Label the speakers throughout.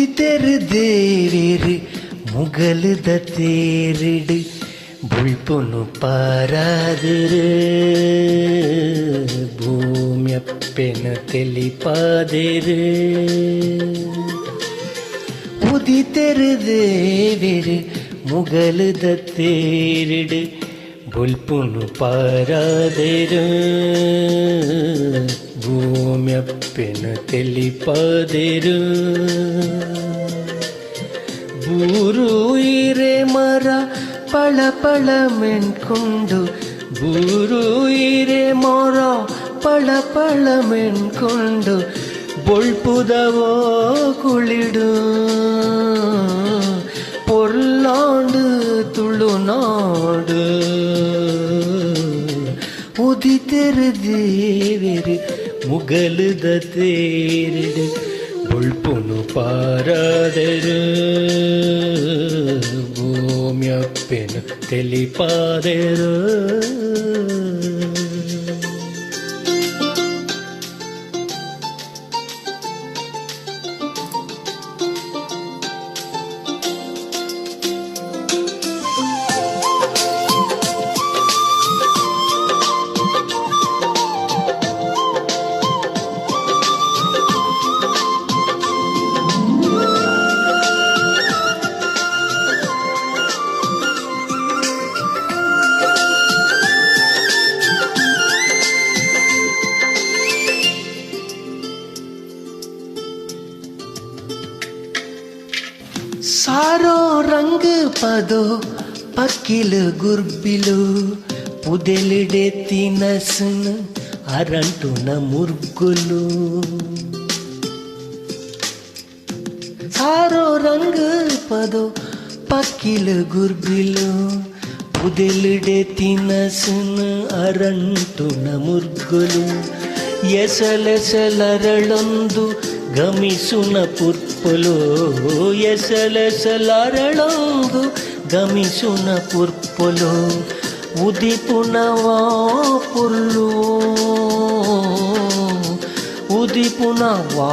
Speaker 1: உதித்தெரு தேவேறு முகலுத தேரிடு ಬುಳ್ಪುನು ಪಾರಾದಿರು ಭೂಮ್ಯಪ್ಪೆನು ತೆಲಿಪಾದಿರು ಉದಿತೆರು ದೇವಿರು ಮುಗಲುದ ತೇರಿಡು ಬುಳ್ಪುನು ಪಾರಾದಿರು ಭೂಮ್ಯಪ್ಪೆನು ತೆಲಿಪಾದಿರು ಬೂರು ಇರೆ ಮರ ಪಳ ಪಳ ಮೆಣ್ಕೊಂಡು ಬೂರು ಇರೆ ಮೊರ ಪಳ ಪಳ ಮೆಣ್ಕೊಂಡು ಬೊಳ್ಪುದವೋ ಕುಳಿಡು ಪೊರ್ಲಾಂಡು ತುಳುನಾಡು ಉದಿತೆರು ದೇವೆರು ಮುಗಲುದ ತೇರಿಡು ಬೊಳ್ಪುನು ಪಾರಾದರು ಭೂಮ್ಯಪ್ಪೆನು ತೆಲಿಪಾದರು ಸಾರೋ ರಂಗ ಪದೋ ಪಕ್ಕಿಲು ಗುರ್ಬಿಲು ಪುದೆಲಿಡೆ ತಿನಸನು ಅರಂಟುನ ಮುರ್ಗುಲು ಸಾರೋ ರಂಗ ಪದೋ ಪಕ್ಕಿಲು ಗುರ್ಬಿಲು ಪುದೆಲಿಡೆ ತಿನಸನು ಅರಂಟುನ ಮುರ್ಗುಲು ಎಸಲೆಸಲರಳೊಂದು ಗಮಿಸುನ ಪುರ್ಪುಲು ಎಸಲೆಸಲರಳೊಂದು ಗಮಿಸುನ ಪುರ್ಪುಲು ಉದಿಪುನವಾ ಪುರ್ಲು ಉದಿಪುನವಾ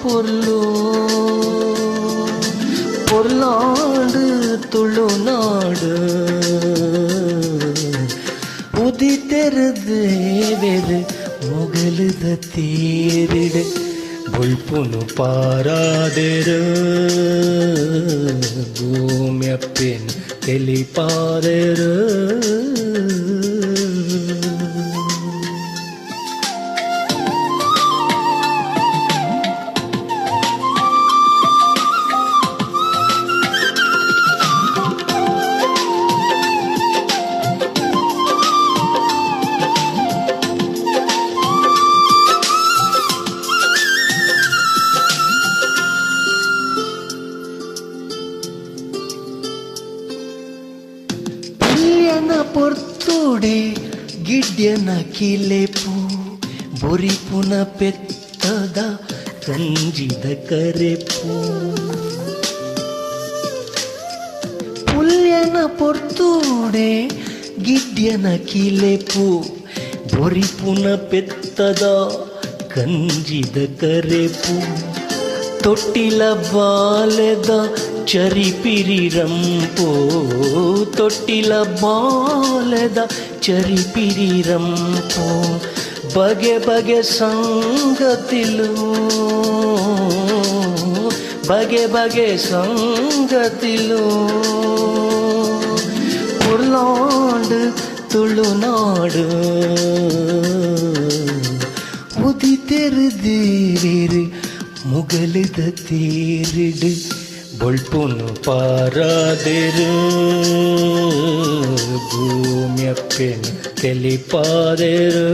Speaker 1: ಪುರ್ಲು ಪೊರ್ಲಾಂಡು ತುಳುನಾಡು ಉದಿತೆರು ದೇವೆರು ಮುಗಲುದ ತೇರಿಡು ಬುಳ್ಪುನು ಪಾರಾದರು ಭೂಮ್ಯಪ್ಪೆನು ತೆಲಿಪಾದರು ಪೊರ್ತುಡೆ ಗಿಡ್ಯನ ಕಿಲೆಪು ಬೊರಿಪುನ ಪೆತ್ತದ ಕಂಜಿದ ಕರೆಪು ಪುಲ್ಯನ ಪೊರ್ತುಡೆ ಗಿಡ್ಯನ ಕಿಲೆಪು ಬೊರಿಪುನ ಪೆತ್ತದ ಕಂಜಿದ ಕರೆಪು ತೊಟ್ಟಿಲ ಬಾಲೆದ ಚರಿಪಿರಿರಂಪೋ ತೊಟ್ಟಿಲ ಬಾಲೆದ ಚರಿಪಿರಿರಂಪೋ ಬಗೆ ಬಗೆ ಸಂಗತಿಲು ಬಗೆ ಬಗೆ ಸಂಗತಿಲು ಪೊರ್ಲಾಂಡು ತುಳುನಾಡು ಉದಿತೆರು ದೇವೆರು ಮುಗಲುದ ತೇರಿಡು ಬೊಳ್ಪುನು ಪಾರಾದರು ಭೂಮ್ಯಪ್ಪೆನು ತೆಲಿಪಾದರು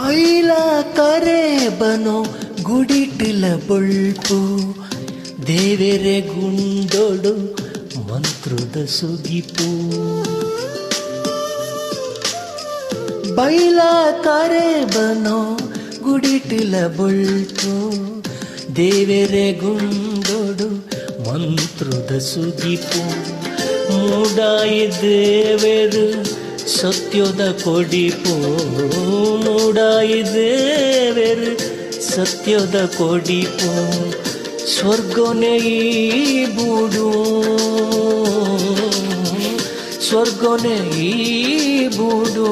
Speaker 1: ಬೈಲ ಕರೆ ಬನೋ ಗುಡಿಟಿಲ ಬೊಳ್ಪು ದೇವೆರೆ ಗುಂಡೊಡು ಮಂತ್ರದ ಸುಗಿಪು ಬೈಲ ಕರೆ ಬನೋ ಗುಡಿಟಿಲ ಬೊಳ್ಪು ದೇವೆರೆ ಗುಂಡೊಡು ಮಂತ್ರದ ಸುಗಿಪು ಮೂಡಾಯಿ ದೇವೆರು ಸತ್ಯದ ಕೊಡಿಪು ಮೂಡಾಯಿ ದೇವೆರು ಸತ್ಯದ ಕೊಡಿಪು ಸ್ವರ್ಗನೆ ಈ ಬೂಡು ಸ್ವರ್ಗನೆ ಈ ಬೂಡು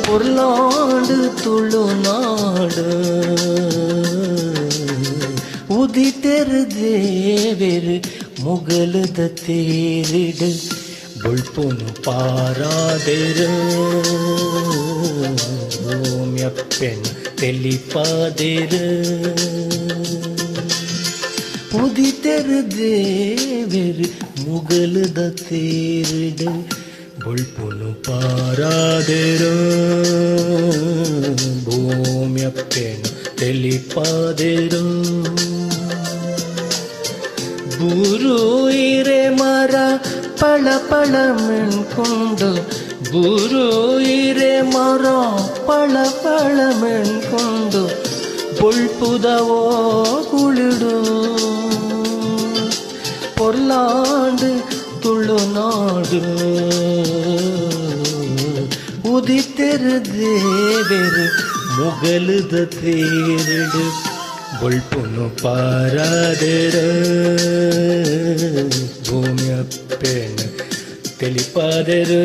Speaker 1: பொருளாண்டு துளுநாடு ಉದಿತೆರು ದೇವೆರು ಮುಗಲದ ತೇರಿಡು ಬೊಳ್ಪುನು ಪಾರಾದೆರು ಭೂಮ್ಯಪ್ಪೆನು ತೆಲಿಪಾದೆರು ಉದಿತೆರು ದೇವೆರು ಮುಗಲದ ತೇರಿಡು ಬೊಳ್ಪುನು ಪಾರಾದೆರು ಭೂಮ್ಯಪ್ಪೆನು ತೆಲಿಪಾದೆರು ಬೂರು ಇರೆ ಮರ ಪಳ ಪಳ ಮೆಣ್ಕೊಂಡು ಬೂರು ಇರೆ ಮರ ಪಳ ಪಳ ಮೆಣ್ಕೊಂಡು ಬೊಳ್ಪುದವೋ ಕುಳಿಡು பொருளாண்டு ತುಳುನಾಡು ಉದಿತೆರು ದೇವೆರು ಮುಗಲದ ತೇರಿಡು ಬೊಳ್ಪುನು ಪಾರಾದೆರು ಭೂಮ್ಯಪ್ಪೆನು ತೆಲಿಪಾದೆರು